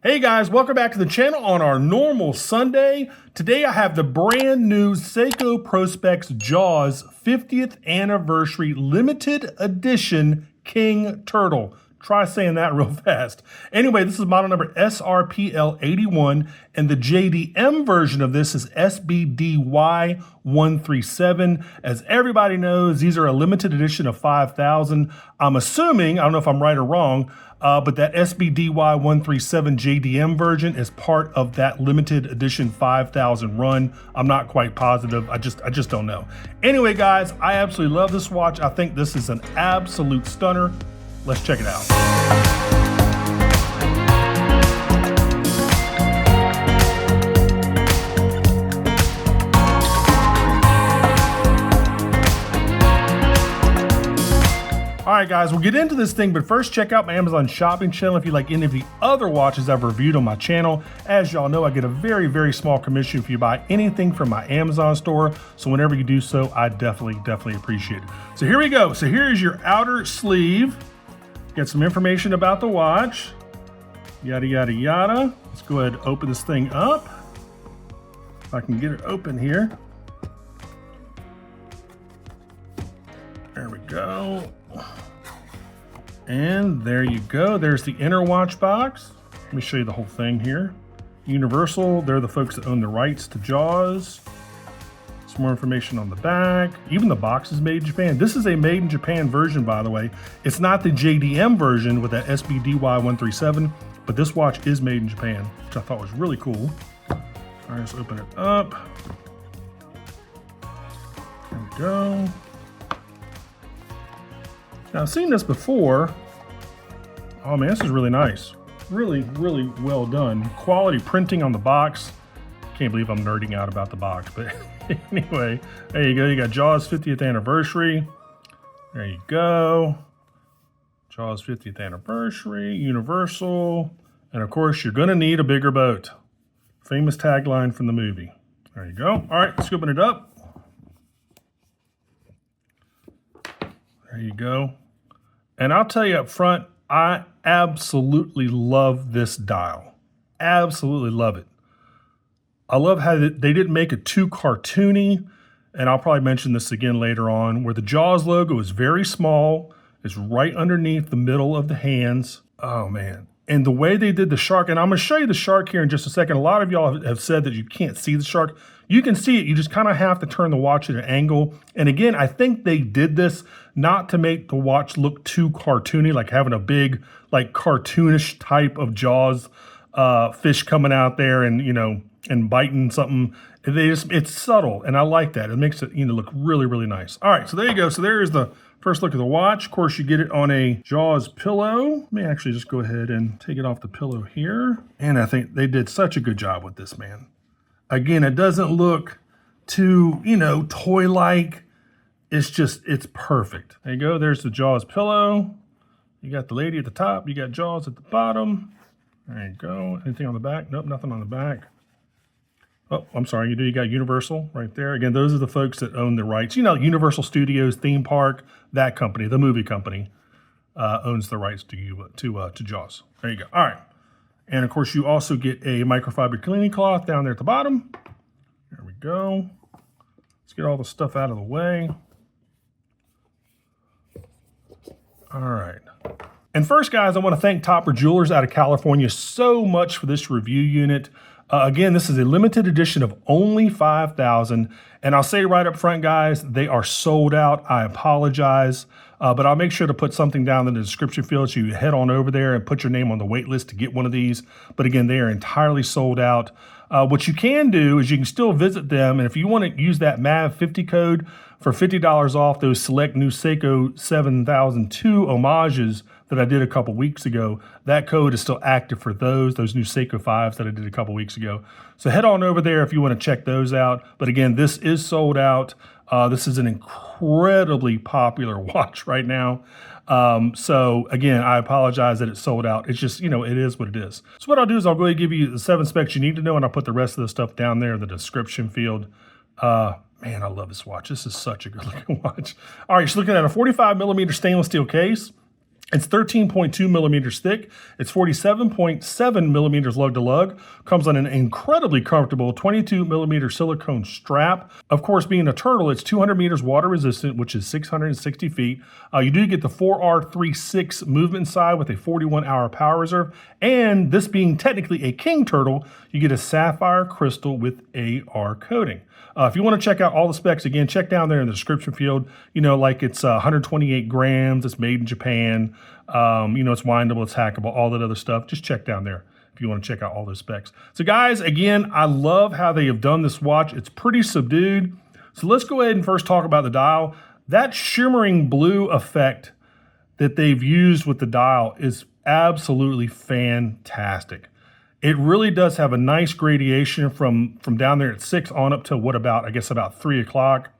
Hey guys, welcome back to the channel on our normal Sunday. Today I have the brand new Seiko Prospex Jaws 50th Anniversary Limited Edition King Turtle. Try saying that real fast. Anyway, this is model number SRPL81, and the JDM version of this is SBDY137. As everybody knows, these are a limited edition of 5,000. I'm assuming, I don't know if I'm right or wrong, but that SBDY137 JDM version is part of that limited edition 5,000 run. I'm not quite positive. I just don't know. Anyway, guys, I absolutely love this watch. I think this is an absolute stunner. Let's check it out. All right, guys, we'll get into this thing, but first check out my Amazon shopping channel if you like any of the other watches I've reviewed on my channel. As y'all know, I get a very, very small commission if you buy anything from my Amazon store. So whenever you do so, I definitely appreciate it. So here we go. So here is your outer sleeve. Get some information about the watch. Yada, yada, yada. Let's go ahead and open this thing up. If I can get it open here. There we go. And there you go. There's the inner watch box. Let me show you the whole thing here. Universal, they're the folks that own the rights to Jaws. Some more information on the back. Even the box is made in Japan. This is a made in Japan version, by the way. It's not the JDM version with that SBDY137, but this watch is made in Japan, which I thought was really cool. All right, let's open it up. There we go. Now, I've seen this before. Oh man, this is really nice. Really, really well done. Quality printing on the box. Can't believe I'm nerding out about the box, but anyway, there you go. You got Jaws 50th anniversary. There you go. Jaws 50th anniversary, Universal. And of course, you're gonna need a bigger boat. Famous tagline from the movie. There you go. All right, let's open it up. There you go. And I'll tell you up front, I absolutely love this dial. Absolutely love it. I love how they didn't make it too cartoony, and I'll probably mention this again later on, where the Jaws logo is very small. It's right underneath the middle of the hands. Oh man. And the way they did the shark, and I'm gonna show you the shark here in just a second. A lot of y'all have said that you can't see the shark. You can see it, you just kind of have to turn the watch at an angle. And again, I think they did this not to make the watch look too cartoony, like having a big, like cartoonish type of Jaws fish coming out there and, you know, and biting something. It's subtle, and I like that. It makes it, you know, look really, really nice. All right, so there you go. So there's the first look at the watch. Of course, you get it on a Jaws pillow. Let me actually just go ahead and take it off the pillow here. And I think they did such a good job with this, man. Again, it doesn't look too, you know, toy-like. It's perfect. There you go. There's the Jaws pillow. You got the lady at the top. You got Jaws at the bottom. There you go. Anything on the back? Nope, nothing on the back. Oh, I'm sorry, you got Universal right there. Again, those are the folks that own the rights. You know, Universal Studios, theme park, that company, the movie company, owns the rights to Jaws. There you go. All right. And of course, you also get a microfiber cleaning cloth down there at the bottom. There we go. Let's get all the stuff out of the way. All right. And first, guys, I want to thank Topper Jewelers out of California so much for this review unit. Again, this is a limited edition of only 5,000. And I'll say right up front, guys, they are sold out. I apologize. But I'll make sure to put something down in the description field so you head on over there and put your name on the wait list to get one of these. But again, they are entirely sold out. What you can do is you can still visit them. And if you want to use that MAV50 code for $50 off those select new Seiko 7002 homages that I did a couple weeks ago, that code is still active for those new Seiko 5s that I did a couple weeks ago. So head on over there if you want to check those out. But again, this is sold out. This is an incredibly popular watch right now. So again, I apologize that it's sold out. It's just, you know, it is what it is. So what I'll do is I'll go ahead and give you the 7 specs you need to know, and I'll put the rest of the stuff down there in the description field. Man, I love this watch. This is such a good looking watch. All right, just looking at a 45mm stainless steel case. It's 13.2 millimeters thick. It's 47.7 millimeters lug to lug. Comes on an incredibly comfortable 22 millimeter silicone strap. Of course, being a turtle, it's 200 meters water resistant, which is 660 feet. You do get the 4R36 movement side with a 41-hour power reserve. And this being technically a king turtle, you get a sapphire crystal with AR coating. If you want to check out all the specs, again, check down there in the description field. You know, like it's 128 grams, it's made in Japan, you know, it's windable, it's hackable, all that other stuff. Just check down there if you want to check out all those specs. So guys, again, I love how they have done this watch. It's pretty subdued. So let's go ahead and first talk about the dial. That shimmering blue effect that they've used with the dial is absolutely fantastic. It really does have a nice gradation from down there at 6 on up to what about, I guess about 3 o'clock.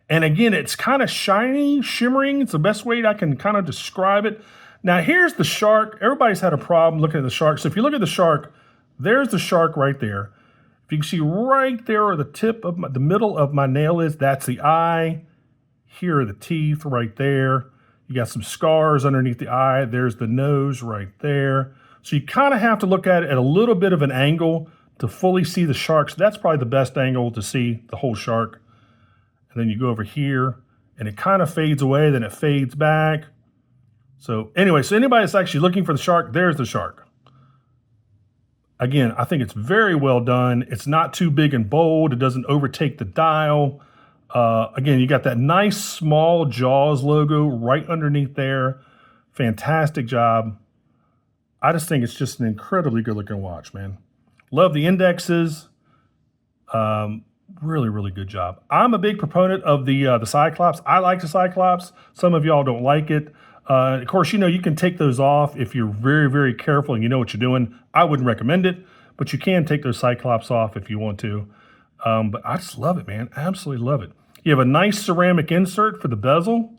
And again, it's kind of shiny, shimmering. It's the best way I can kind of describe it. Now here's the shark. Everybody's had a problem looking at the shark. So if you look at the shark, there's the shark right there. If you can see right there where the tip of the middle of my nail is, that's the eye. Here are the teeth right there. You got some scars underneath the eye. There's the nose right there. So you kind of have to look at it at a little bit of an angle to fully see the shark. So that's probably the best angle to see the whole shark. And then you go over here and it kind of fades away, then it fades back. So anyway, so anybody that's actually looking for the shark, there's the shark. Again, I think it's very well done. It's not too big and bold. It doesn't overtake the dial. Again, you got that nice small Jaws logo right underneath there. Fantastic job. I just think it's just an incredibly good looking watch, man. Love the indexes. Really, really good job. I'm a big proponent of the Cyclops. I like the Cyclops. Some of y'all don't like it. Of course, you know, you can take those off if you're very, very careful and you know what you're doing. I wouldn't recommend it, but you can take those Cyclops off if you want to. But I just love it, man. Absolutely love it. You have a nice ceramic insert for the bezel.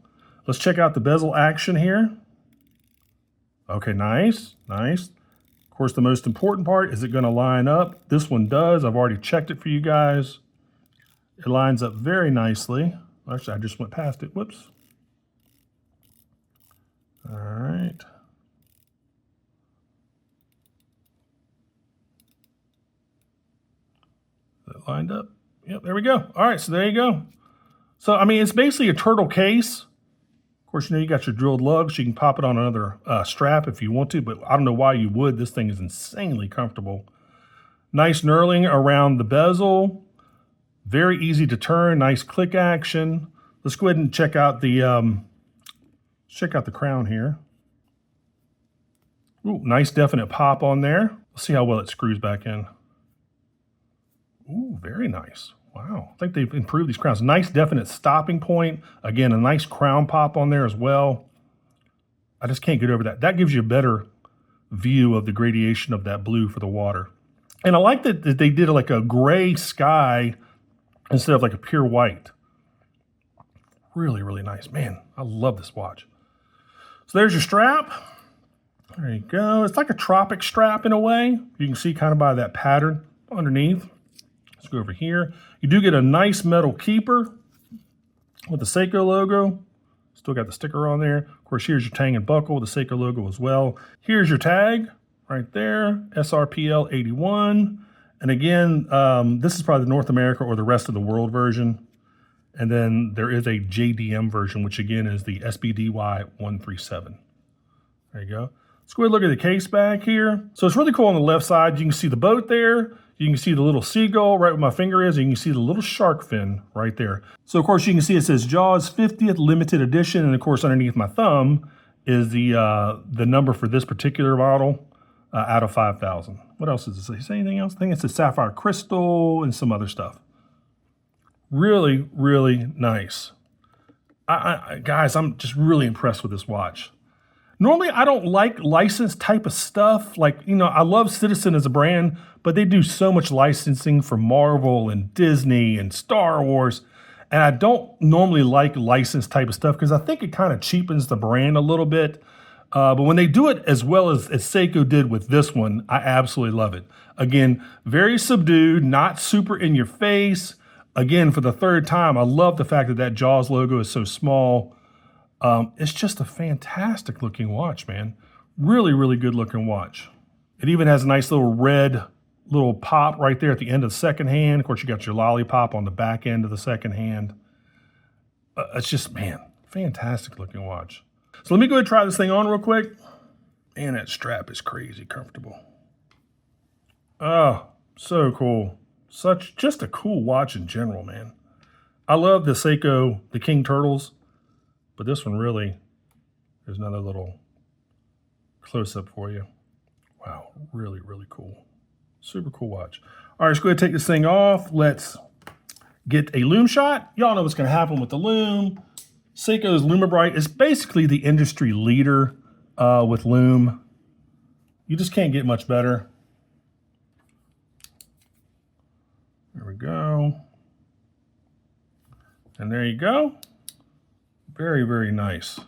Let's check out the bezel action here. Okay, nice, nice. Of course, the most important part, is it going to line up? This one does. I've already checked it for you guys. It lines up very nicely. Actually, I just went past it. Whoops. All right. That lined up. Yep, there we go. All right, so there you go. So, I mean, it's basically a turtle case. Of course, you know, you got your drilled lugs. You can pop it on another strap if you want to, but I don't know why you would. This thing is insanely comfortable. Nice knurling around the bezel. Very easy to turn. Nice click action. Let's go ahead and check out the crown here. Ooh, nice definite pop on there. Let's see how well it screws back in. Ooh, very nice. Wow, I think they've improved these crowns. Nice definite stopping point. Again, a nice crown pop on there as well. I just can't get over that. That gives you a better view of the gradation of that blue for the water. And I like that they did like a gray sky instead of like a pure white. Really, really nice. Man, I love this watch. So there's your strap. There you go. It's like a tropic strap in a way. You can see kind of by that pattern underneath. Let's go over here. You do get a nice metal keeper with the Seiko logo. Still got the sticker on there. Of course, here's your tang and buckle, the Seiko logo as well. Here's your tag right there, SRPL81. And again, this is probably the North America or the rest of the world version. And then there is a JDM version, which again is the SBDY137. There you go. Let's go ahead and look at the case back here. So it's really cool on the left side. You can see the boat there. You can see the little seagull right where my finger is. And you can see the little shark fin right there. So of course you can see it says Jaws 50th limited edition. And of course underneath my thumb is the number for this particular model out of 5,000. What else does it say? Say anything else? I think it's a sapphire crystal and some other stuff. Really, really nice. Guys, I'm just really impressed with this watch. Normally, I don't like licensed type of stuff. Like, you know, I love Citizen as a brand, but they do so much licensing for Marvel and Disney and Star Wars. And I don't normally like licensed type of stuff because I think it kind of cheapens the brand a little bit. But when they do it as well as Seiko did with this one, I absolutely love it. Again, very subdued, not super in your face. Again, for the third time, I love the fact that that Jaws logo is so small. It's just a fantastic looking watch, man. Really, really good looking watch. It even has a nice little red little pop right there at the end of the second hand. Of course, you got your lollipop on the back end of the second hand. It's just, man, fantastic looking watch. So let me go ahead and try this thing on real quick. Man, that strap is crazy comfortable. Oh, so cool. Just a cool watch in general, man. I love the Seiko, the King Turtles, but this one really, there's another little close-up for you. Wow, really, really cool. Super cool watch. All right, let's go ahead and take this thing off. Let's get a Lume shot. Y'all know what's gonna happen with the Lume. Seiko's LumiBrite is basically the industry leader with Lume. You just can't get much better. There we go. And there you go. Very, very nice.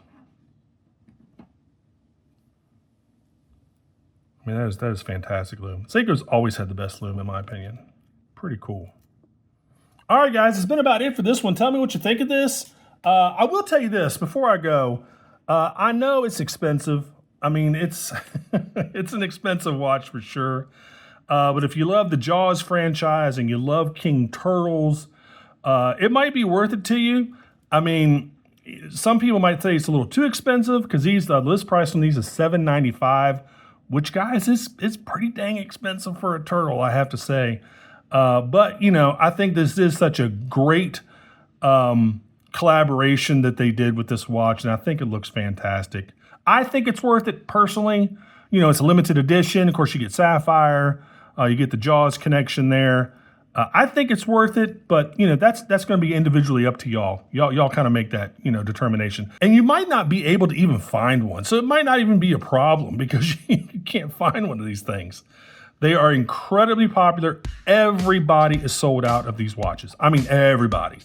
I mean, that is fantastic Lume. Seiko's always had the best Lume, in my opinion. Pretty cool. All right, guys, it's been about it for this one. Tell me what you think of this. I will tell you this before I go. I know it's expensive. I mean, it's it's an expensive watch for sure. But if you love the Jaws franchise and you love King Turtles, it might be worth it to you. I mean, some people might say it's a little too expensive because the list price on these is $795. Which, guys, it's pretty dang expensive for a turtle, I have to say. But, you know, I think this is such a great collaboration that they did with this watch, and I think it looks fantastic. I think it's worth it personally. You know, it's a limited edition. Of course, you get Sapphire. You get the Jaws connection there. I think it's worth it, but, you know, that's going to be individually up to y'all. Y'all kind of make that, you know, determination. And you might not be able to even find one. So it might not even be a problem because you can't find one of these things. They are incredibly popular. Everybody is sold out of these watches. I mean, everybody.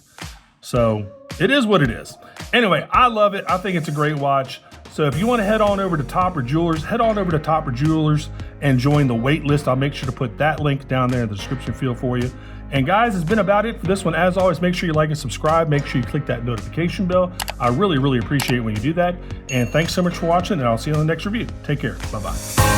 So it is what it is. Anyway, I love it. I think it's a great watch. So if you want to head on over to Topper Jewelers, head on over to Topper Jewelers and join the wait list. I'll make sure to put that link down there in the description field for you. And guys, it's been about it for this one. As always, make sure you like and subscribe. Make sure you click that notification bell. I really, really appreciate it when you do that. And thanks so much for watching, and I'll see you on the next review. Take care. Bye-bye.